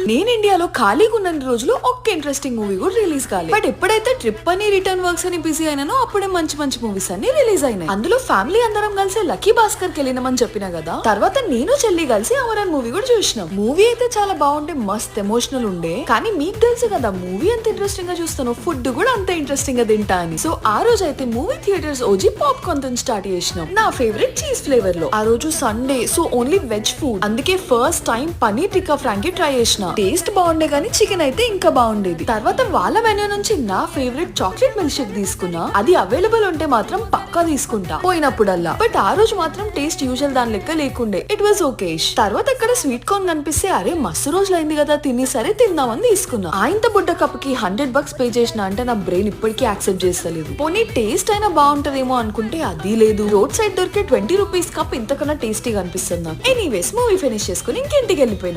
నేను ఇండియాలో ఖాళీగా ఉన్న రోజులు ఒక్క ఇంట్రెస్టింగ్ మూవీ కూడా రిలీజ్ కాలేదు. బట్ ఎప్పుడైతే ట్రిప్ అని రిటర్న్ వర్క్స్ అని బిజీ అయినానో అప్పుడే మంచి మంచి మూవీస్ అన్ని రిలీజ్ అయినాయి. అందులో ఫ్యామిలీ అందరం కలిసి లక్కీ భాస్కర్ కి వెళ్ళినామని చెప్పినా కదా. తర్వాత నేను చెల్లి కలిసి అమరన్ మూవీ కూడా చూసినాం. మూవీ అయితే చాలా బాగుంటే మస్త్ ఎమోషనల్ ఉండే. కానీ మీకు తెలుసు కదా మూవీ ఎంత ఇంట్రెస్టింగ్ గా చూస్తాను, ఫుడ్ కూడా అంత ఇంట్రెస్టింగ్ గా తింటా అని. సో ఆ రోజు అయితే మూవీ థియేటర్స్ ఓజీ పాప్కార్న్ తో స్టార్ట్ చేసినాం. నా ఫేవరెట్ చీజ్ ఫ్లేవర్ లో. ఆ రోజు Sunday, so only veg food. అందుకే first time paneer tikka frankie try చేసిన. టేస్ట్ బాగుండే కానీ చికెన్ అయితే ఇంకా బాగుండేది. తర్వాత వాళ్ళ మెనూ నుంచి నా ఫేవరెట్ చాక్లెట్ మిల్క్ షేక్ తీసుకున్నా. అది అవైలబుల్ ఉంటే మాత్రం పక్కా తీసుకుంటా పోయినప్పుడల్లా. బట్ ఆ రోజు మాత్రం టేస్ట్ యూజువల్ దాని లెక్క లేకుండే. It was okay. తర్వాత ఇక్కడ స్వీట్ కార్న్ కనిపిస్తే అరే మస్తు రోజులు అయింది కదా తిని, సరే తిందామని తీసుకున్నా. ఇంత బుడ్డ కప్ కి $100 పే చేసిన అంటే నా బ్రెయిన్ ఇప్పటికీ యాక్సెప్ట్ చేస్తలేదు. పోనీ టేస్ట్ అయినా బాగుంటదేమో అనుకుంటే అది లేదు. రోడ్ సైడ్ దొరికే $20 కప్ ఇంతకన్నా టేస్టీగా అనిపిస్తుంది నాకు. ఎనీవేస్ మూవీ ఫినిష్ చేసుకుని ఇంటికి వెళ్ళిపోయినా.